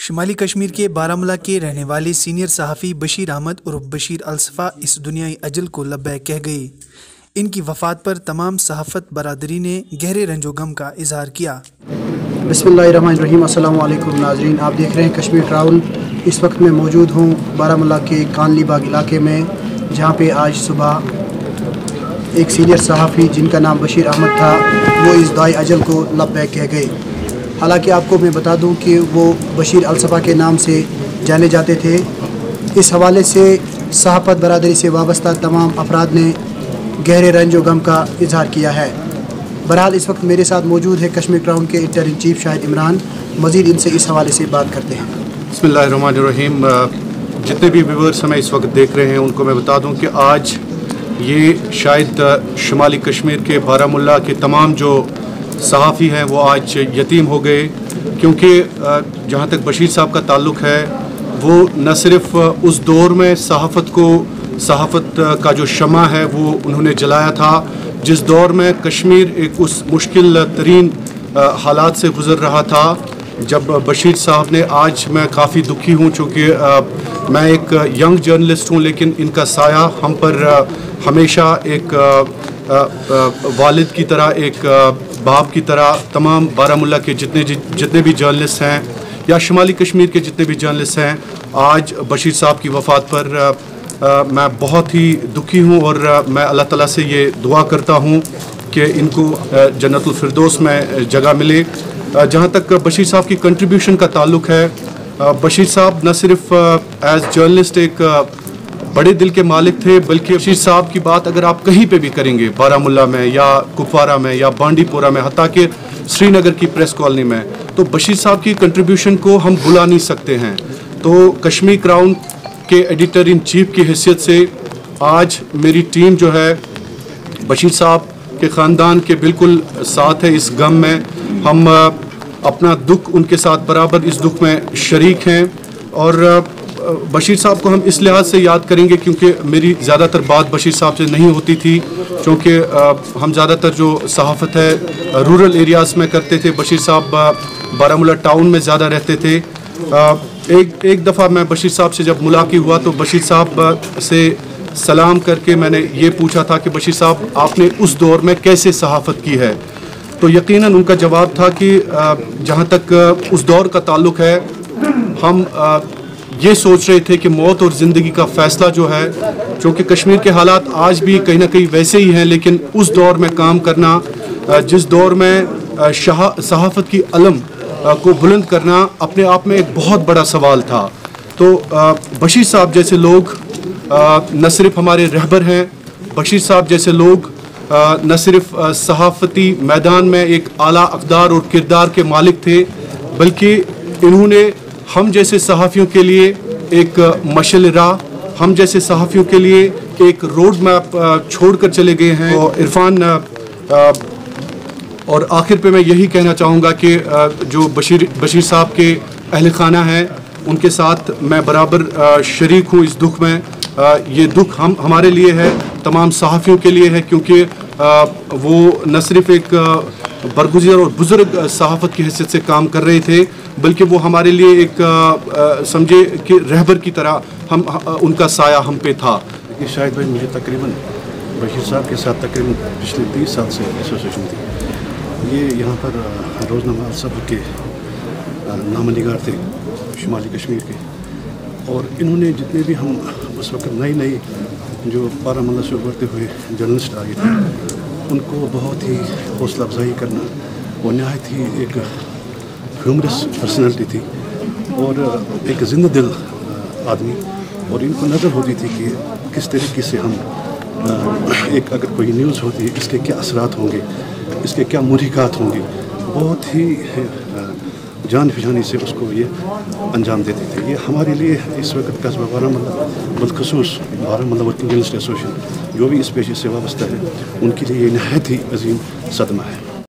شمالی کشمیر کے بارامولہ کے رہنے والے سینئر صحافی بشیر احمد عرف بشیر الصفا اس دنیائی اجل کو لبیک کہہ گئے۔ ان کی وفات پر تمام صحافت برادری نے گہرے رنج و غم کا اظہار کیا۔ بسم اللہ الرحمن الرحیم۔ السلام علیکم ناظرین، آپ دیکھ رہے ہیں کشمیر ٹراول۔ اس وقت میں موجود ہوں بارامولہ کے کانلی باغ علاقے میں، جہاں پہ آج صبح ایک سینئر صحافی جن کا نام بشیر احمد تھا وہ اس دائی اجل کو لبیک کہہ گئے۔ حالانکہ آپ کو میں بتا دوں کہ وہ بشیر الصفا کے نام سے جانے جاتے تھے۔ اس حوالے سے صحافت برادری سے وابستہ تمام افراد نے گہرے رنج و غم کا اظہار کیا ہے۔ بہرحال اس وقت میرے ساتھ موجود ہے کشمیر کراؤن کے ایڈیٹر ان چیف شاہد عمران۔ مزید ان سے اس حوالے سے بات کرتے ہیں۔ بسم اللہ الرحمن الرحیم۔ جتنے بھی ویورز ہمیں اس وقت دیکھ رہے ہیں ان کو میں بتا دوں کہ آج یہ شاید شمالی کشمیر کے بارامولہ کے تمام جو صحافی ہیں وہ آج یتیم ہو گئے، کیونکہ جہاں تک بشیر صاحب کا تعلق ہے وہ نہ صرف اس دور میں صحافت کا جو شمع ہے وہ انہوں نے جلایا تھا جس دور میں کشمیر ایک اس مشکل ترین حالات سے گزر رہا تھا۔ جب بشیر صاحب نے، آج میں کافی دکھی ہوں چونکہ میں ایک ینگ جرنلسٹ ہوں، لیکن ان کا سایہ ہم پر ہمیشہ ایک والد کی طرح، ایک باپ کی طرح تمام بارامولہ کے جتنے بھی جرنلسٹ ہیں یا شمالی کشمیر کے جتنے بھی جرنلسٹ ہیں، آج بشیر صاحب کی وفات پر میں بہت ہی دکھی ہوں، اور میں اللہ تعالیٰ سے یہ دعا کرتا ہوں کہ ان کو جنت الفردوس میں جگہ ملے۔ جہاں تک بشیر صاحب کی کنٹریبیوشن کا تعلق ہے، بشیر صاحب نہ صرف ایز جرنلسٹ ایک بڑے دل کے مالک تھے، بلکہ بشیر صاحب کی بات اگر آپ کہیں پہ بھی کریں گے، بارامولہ میں یا کپوارہ میں یا بانڈی پورہ میں، حتیٰ کہ سری نگر کی پریس کالونی میں، تو بشیر صاحب کی کنٹریبیوشن کو ہم بھلا نہیں سکتے ہیں۔ تو کشمیر کراؤن کے ایڈیٹر ان چیف کی حیثیت سے آج میری ٹیم جو ہے بشیر صاحب کے خاندان کے بالکل ساتھ ہے اس غم میں۔ ہم اپنا دکھ ان کے ساتھ برابر اس دکھ میں شریک ہیں، اور بشیر صاحب کو ہم اس لحاظ سے یاد کریں گے کیونکہ میری زیادہ تر بات بشیر صاحب سے نہیں ہوتی تھی، کیونکہ ہم زیادہ تر جو صحافت ہے رورل ایریاز میں کرتے تھے، بشیر صاحب بارامولہ ٹاؤن میں زیادہ رہتے تھے۔ ایک دفعہ میں بشیر صاحب سے جب ملاقات ہوا تو بشیر صاحب سے سلام کر کے میں نے یہ پوچھا تھا کہ بشیر صاحب آپ نے اس دور میں کیسے صحافت کی ہے؟ تو یقیناً ان کا جواب تھا کہ جہاں تک اس دور کا تعلق ہے، ہم یہ سوچ رہے تھے کہ موت اور زندگی کا فیصلہ جو ہے، چونکہ کشمیر کے حالات آج بھی کہیں نہ کہیں ویسے ہی ہیں، لیکن اس دور میں کام کرنا، جس دور میں صحافت کی علم کو بلند کرنا اپنے آپ میں ایک بہت بڑا سوال تھا۔ تو بشیر صاحب جیسے لوگ نہ صرف ہمارے رہبر ہیں، بشیر صاحب جیسے لوگ نہ صرف صحافتی میدان میں ایک اعلیٰ اقدار اور کردار کے مالک تھے، بلکہ انہوں نے ہم جیسے صحافیوں کے لیے ایک مشعل راہ، ہم جیسے صحافیوں کے لیے ایک روڈ میپ چھوڑ کر چلے گئے ہیں۔ عرفان، اور آخر پہ میں یہی کہنا چاہوں گا کہ جو بشیر صاحب کے اہل خانہ ہیں ان کے ساتھ میں برابر شریک ہوں اس دکھ میں۔ یہ دکھ ہمارے لیے ہے، تمام صحافیوں کے لیے ہے، کیونکہ وہ نہ صرف ایک برگزر اور بزرگ صحافت کی حیثیت سے کام کر رہے تھے، بلکہ وہ ہمارے لیے ایک سمجھے کہ رہبر کی طرح ان کا سایہ ہم پہ تھا۔ شاہد بھائی، مجھے تقریباً بشیر صاحب کے ساتھ تقریباً پچھلے 30 سال سے ایسوسیشن تھی۔ یہ یہاں پر روزنامہ الصبر کے نامہ نگار تھے شمالی کشمیر کے، اور انہوں نے جتنے بھی ہم اس وقت نئی جو بارامولہ سے ابھرتے ہوئے جرنلسٹ آئے تھے ان کو بہت ہی حوصلہ افزائی کرنا، وہ نہایت ہی ایک ہیومرس پرسنالٹی تھی اور ایک زندہ دل آدمی، اور ان کو نظر ہوتی تھی کہ کس طریقے سے ہم ایک اگر کوئی نیوز ہوتی ہے اس کے کیا اثرات ہوں گے، اس کے کیا محرکات ہوں گے، بہت ہی جان فشانی سے اس کو یہ انجام دیتے تھے۔ یہ ہمارے لیے اس وقت قصبہ بارامولہ، بالخصوص بارامولہ ورکنگ جرنلسٹ ایسوسیشن جو بھی اس پیشے سے وابستہ ہے، ان کے لیے یہ نہایت ہی عظیم صدمہ ہے۔